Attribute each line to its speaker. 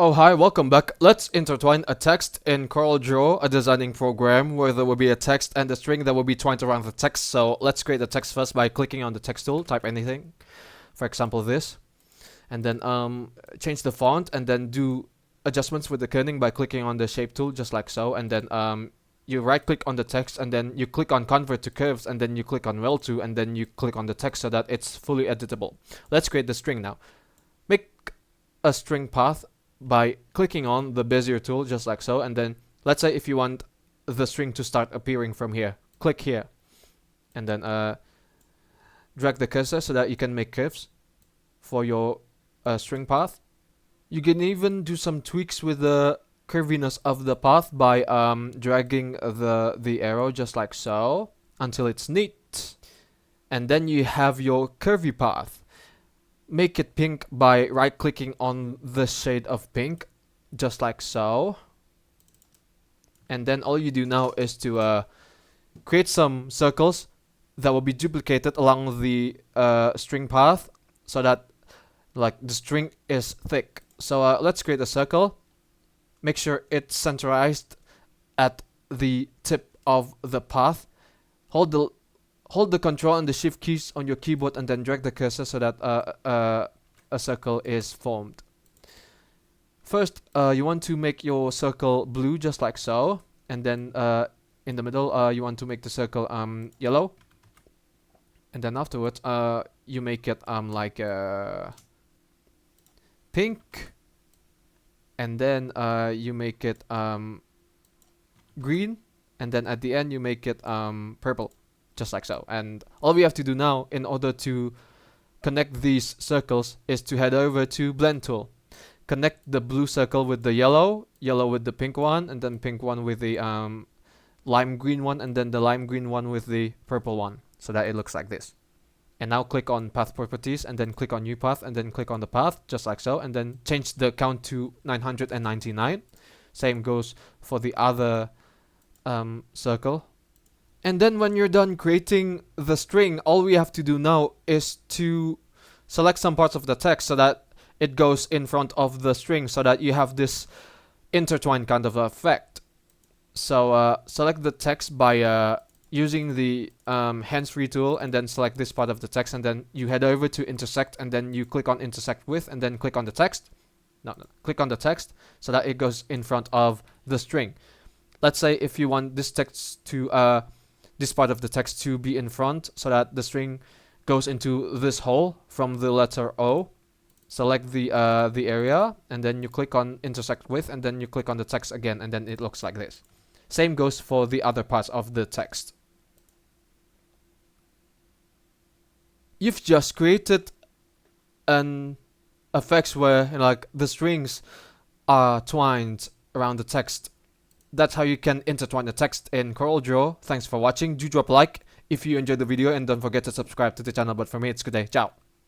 Speaker 1: Oh hi, welcome back. Let's intertwine a text in CorelDraw, a designing program where there will be a text and a string that will be twined around the text. So let's create the text first by clicking on the text tool, type anything, for example this, and then change the font and then do adjustments with the kerning by clicking on the shape tool just like so, and then you right click on the text and then you click on convert to curves and then you click on rel to and then you click on the text so that it's fully editable. Let's create the string now. Make a string path by clicking on the Bezier tool just like so, and then let's say if you want the string to start appearing from here, click here and then drag the cursor so that you can make curves for your string path. You can even do some tweaks with the curviness of the path by dragging the arrow just like so until it's neat, and then you have your curvy path. Make it pink by right clicking on the shade of pink just like so, and then all you do now is to create some circles that will be duplicated along the string path so that like the string is thick. So let's create a circle. Make sure it's centralized at the tip of the path. Hold the control and the shift keys on your keyboard and then drag the cursor so that a circle is formed. First, you want to make your circle blue just like so, and then in the middle you want to make the circle yellow, and then afterwards you make it like pink, and then you make it green, and then at the end you make it purple just like so. And all we have to do now in order to connect these circles is to head over to blend tool, connect the blue circle with the yellow with the pink one, and then pink one with the lime green one, and then the lime green one with the purple one, so that it looks like this. And now click on path properties and then click on new path and then click on the path just like so, and then change the count to 999. Same goes for the other circle. And then when you're done creating the string, all we have to do now is to select some parts of the text so that it goes in front of the string, so that you have this intertwine kind of effect. So select the text by using the hands-free tool, and then select this part of the text, and then you head over to intersect, and then you click on intersect with, and then click on the text. Click on the text so that it goes in front of the string. Let's say if you want this text to this part of the text to be in front so that the string goes into this hole from the letter O. Select the area, and then you click on intersect with, and then you click on the text again, and then it looks like this. Same goes for the other parts of the text. You've just created an effect where like the strings are twined around the text. That's how you can intertwine the text in CorelDraw. Thanks for watching. Do drop a like if you enjoyed the video, and don't forget to subscribe to the channel. But for me, it's good day. Ciao.